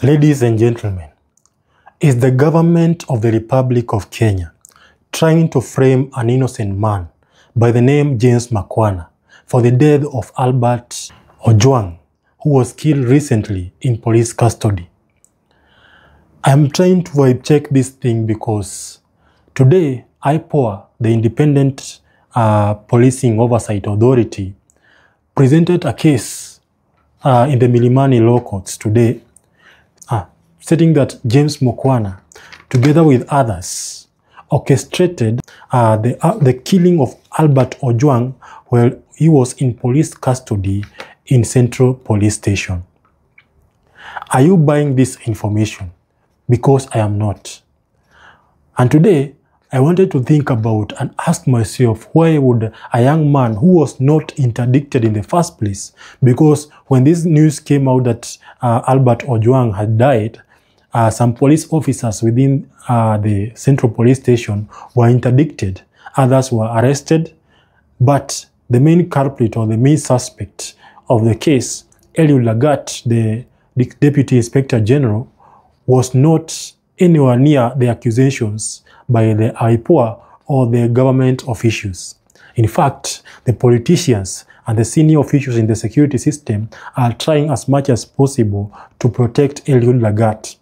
Ladies and gentlemen, is the government of the Republic of Kenya trying to frame an innocent man by the name James Makwana for the death of Albert Ojwang, who was killed recently in police custody? I'm trying to check this thing because today IPOA, the Independent Policing Oversight Authority, presented a case in the Milimani Law Courts today, stating that James Makwana, together with others, orchestrated the killing of Albert Ojwang while he was in police custody in Central Police Station. Are you buying this information? Because I am not. And today, I wanted to think about and ask myself, why would a young man who was not interdicted in the first place, because when this news came out that Albert Ojwang had died, some police officers within the Central Police Station were interdicted, others were arrested, but the main culprit or the main suspect of the case, Eliud Lagat, the Deputy Inspector General, was not anywhere near the accusations by the IPOA or the government officials. In fact, the politicians and the senior officials in the security system are trying as much as possible to protect Eliud Lagat.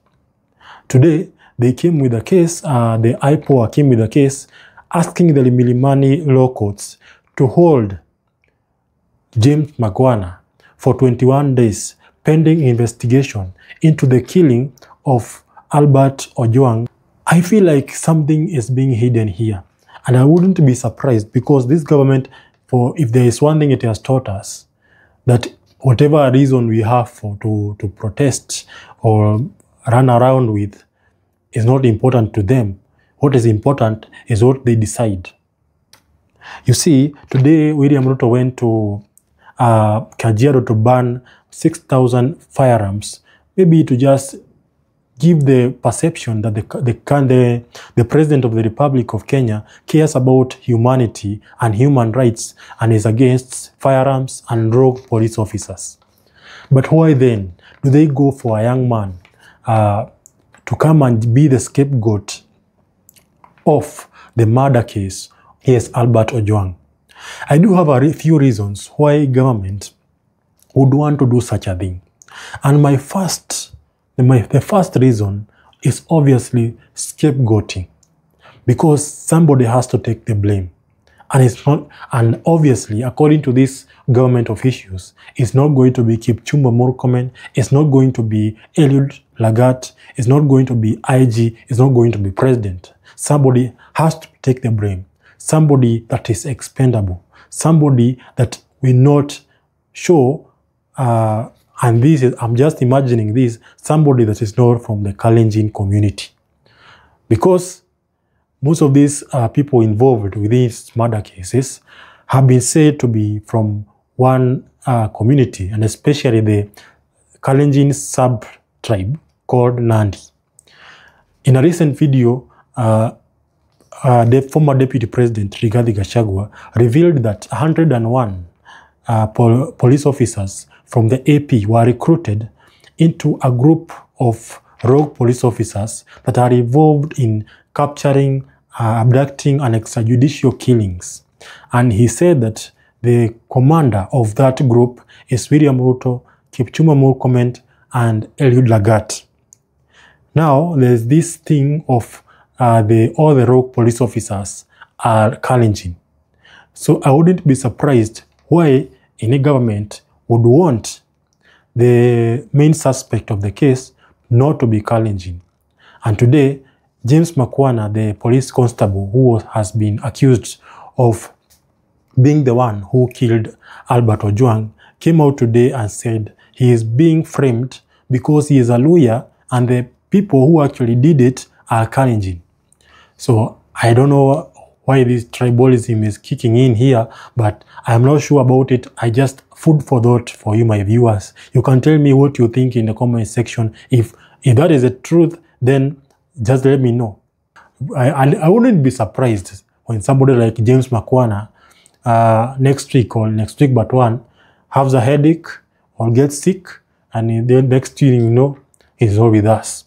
Today, they came with a case, the IPOA came with a case asking the Milimani Law Courts to hold James Makwana for 21 days pending investigation into the killing of Albert Ojwang. I feel like something is being hidden here, and I wouldn't be surprised because this government, if there is one thing it has taught us, that whatever reason we have to protest or run around with is not important to them. What is important is what they decide. You see, today William Ruto went to Kajiado to ban 6,000 firearms, maybe to just give the perception that the President of the Republic of Kenya cares about humanity and human rights and is against firearms and rogue police officers. But why then do they go for a young man to come and be the scapegoat of the murder case? Yes, Albert Ojwang. I do have a few reasons why government would want to do such a thing. And the first reason is obviously scapegoating, because somebody has to take the blame. And obviously, according to these government officials, it's not going to be Kipchumba Murkomen, it's not going to be Eliud Lagat, it's not going to be IG, it's not going to be president. Somebody has to take the blame. Somebody that is expendable. Somebody that will not show, and this is, I'm just imagining this, somebody that is not from the Kalenjin community. Because most of these people involved with these murder cases have been said to be from one community, and especially the Kalenjin sub-tribe called Nandi. In a recent video, the former Deputy President Rigathi Gachagua revealed that 101 police officers from the AP were recruited into a group of rogue police officers that are involved in capturing, abducting, and extrajudicial killings. And he said that the commander of that group is William Ruto, Kipchumba Murkomen, and Eliud Lagat. Now, there's this thing of all the rogue police officers are Kalenjin. So I wouldn't be surprised why any government would want the main suspect of the case not to be Kalenjin. And today, James Makwana, the police constable who has been accused of being the one who killed Albert Ojwang, came out today and said he is being framed because he is a lawyer and the people who actually did it are Kalenjin. So I don't know why this tribalism is kicking in here, but I'm not sure about it. I just food for thought for you, my viewers. You can tell me what you think in the comment section. If that is the truth, then just let me know. I wouldn't be surprised when somebody like James Makwana next week but one has a headache or gets sick, and the next thing you know, is not with us.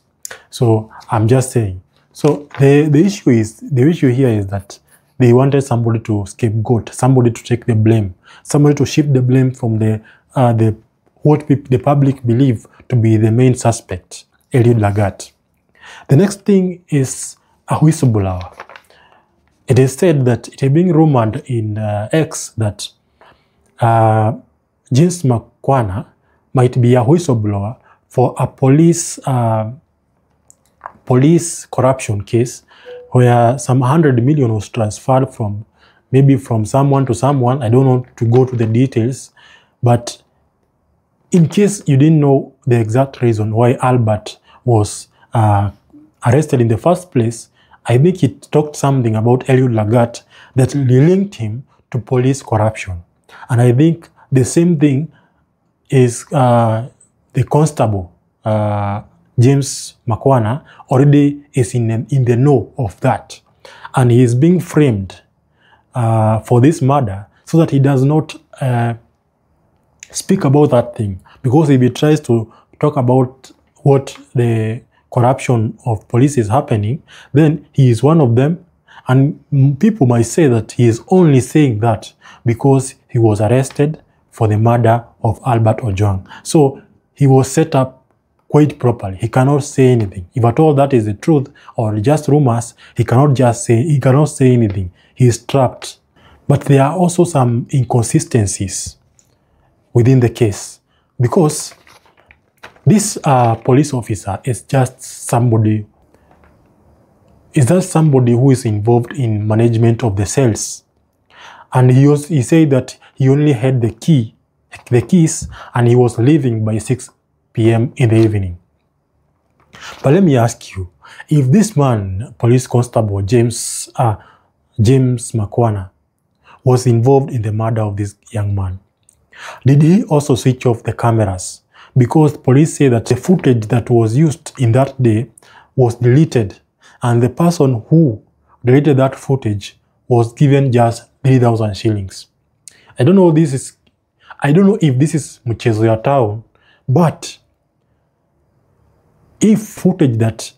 So I'm just saying. So the issue here is that they wanted somebody to scapegoat, somebody to take the blame, somebody to shift the blame from the public believe to be the main suspect, Eliud Lagat. The next thing is a whistleblower. It is said that it is being rumored in X that James Makwana might be a whistleblower for a police corruption case where some 100 million was transferred from someone to someone. I don't want to go to the details, but in case you didn't know the exact reason why Albert was arrested in the first place, I think it talked something about Eliud Lagat that linked him to police corruption. And I think the same thing is the constable, James Makwana, already is in the know of that. And he is being framed for this murder so that he does not speak about that thing. Because if he tries to talk about what the corruption of police is happening, then he is one of them. And people might say that he is only saying that because he was arrested for the murder of Albert Ojwang. So he was set up quite properly. He cannot say anything. If at all that is the truth or just rumors, he cannot say anything. He is trapped. But there are also some inconsistencies within the case, because this police officer is just somebody who is involved in management of the cells. And he said that he only had the keys, and he was leaving by 6 p.m. in the evening. But let me ask you, if this man, police constable James Makwana, was involved in the murder of this young man, did he also switch off the cameras? Because police say that the footage that was used in that day was deleted, and the person who deleted that footage was given just 3,000 shillings. I don't know if this is Mchezo ya Town, but if footage that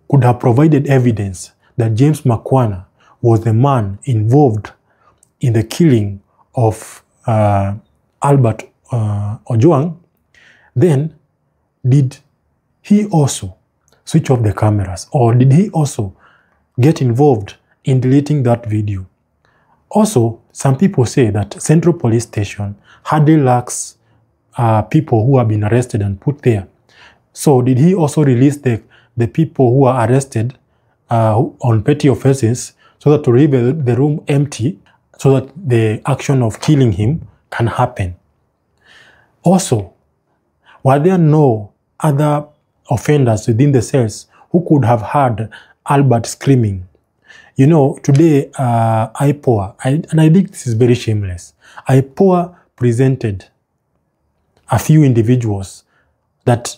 could have provided evidence that James Makwana was the man involved in the killing of Albert Ojwang, then did he also switch off the cameras, or did he also get involved in deleting that video? Also, some people say that Central Police Station hardly lacks people who have been arrested and put there. So did he also release the people who are arrested on petty offenses so that to leave the room empty so that the action of killing him can happen? Also, were there no other offenders within the cells who could have heard Albert screaming? You know, today IPOA, and I think this is very shameless, IPOA presented a few individuals that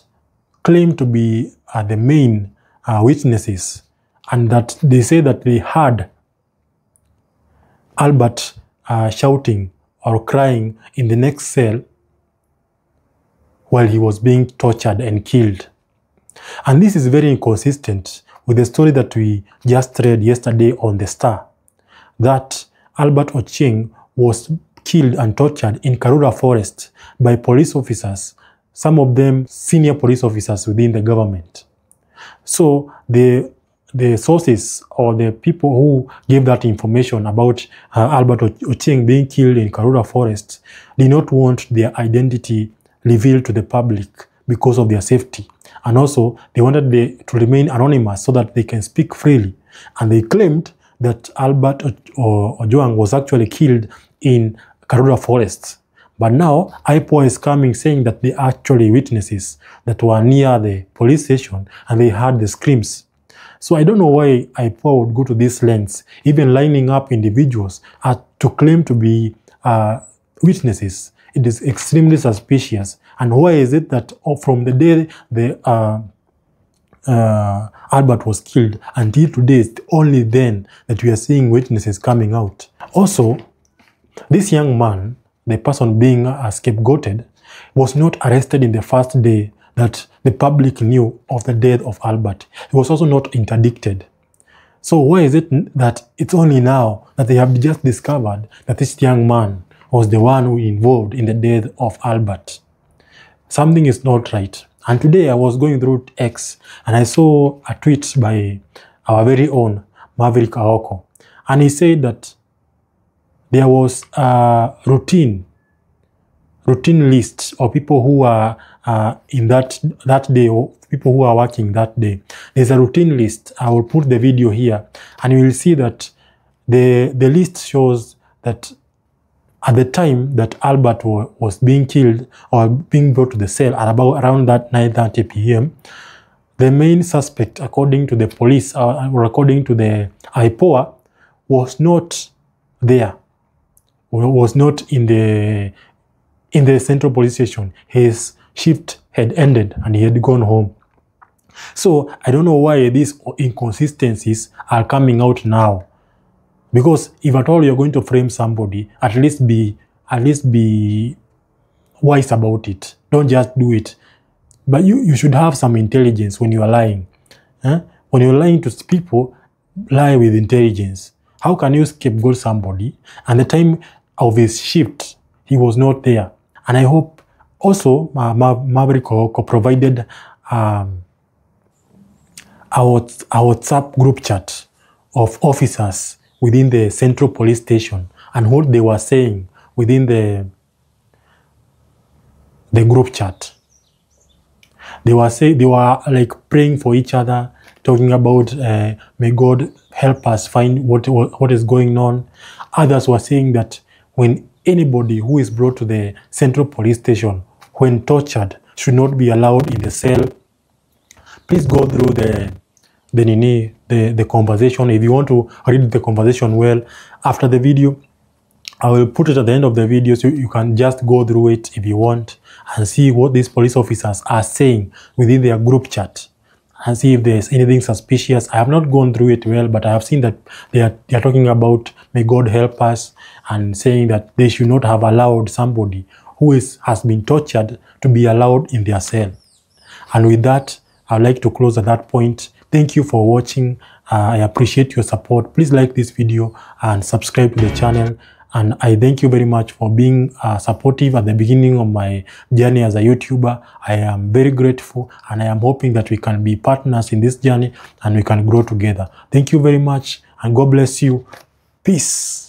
claim to be the main witnesses, and that they say that they heard Albert shouting or crying in the next cell while he was being tortured and killed. And this is very inconsistent with the story that we just read yesterday on the Star, that Albert Ojwang was killed and tortured in Karura Forest by police officers, some of them senior police officers within the government. So the sources or the people who gave that information about Albert Ojwang being killed in Karura Forest did not want their identity revealed to the public because of their safety. And also, they wanted to remain anonymous so that they can speak freely. And they claimed that Albert Ojwang was actually killed in Karura Forest. But now, IPOA is coming saying that they are actually witnesses that were near the police station and they heard the screams. So I don't know why IPOA would go to this lengths, even lining up individuals to claim to be witnesses. It is extremely suspicious. And why is it that from the day Albert was killed until today, it's only then that we are seeing witnesses coming out? Also, this young man, the person being scapegoated, was not arrested in the first day that the public knew of the death of Albert. He was also not interdicted. So why is it that it's only now that they have just discovered that this young man was the one who involved in the death of Albert? Something is not right. And today I was going through X and I saw a tweet by our very own Maverick Aoko. And he said that there was a routine list of people who are in that day, or people who are working that day. There's a routine list. I will put the video here, and you will see that the list shows that at the time that Albert was being killed or being brought to the cell at about around that 9:30 p.m., the main suspect, according to the police or according to the IPOA, was not there. Was not in the central police station. His shift had ended and he had gone home. So I don't know why these inconsistencies are coming out now. Because if at all you're going to frame somebody, at least be wise about it. Don't just do it. But you should have some intelligence when you are lying. When you're lying to people, lie with intelligence. How can you scapegoat somebody and the time of his shift, he was not there? And I hope also Maverick provided a WhatsApp group chat of officers within the central police station and what they were saying within the group chat. They were like praying for each other, talking about may God help us find what is going on. Others were saying that when anybody who is brought to the central police station, when tortured, should not be allowed in the cell. Please go through the conversation. If you want to read the conversation well after the video, I will put it at the end of the video so you can just go through it if you want and see what these police officers are saying within their group chat and see if there's anything suspicious. I have not gone through it well, but I have seen that they are talking about may God help us and saying that they should not have allowed somebody who has been tortured to be allowed in their cell. And with that, I'd like to close at that point. Thank you for watching. I appreciate your support. Please like this video and subscribe to the channel. And I thank you very much for being supportive at the beginning of my journey as a YouTuber. I am very grateful and I am hoping that we can be partners in this journey and we can grow together. Thank you very much and God bless you. Peace.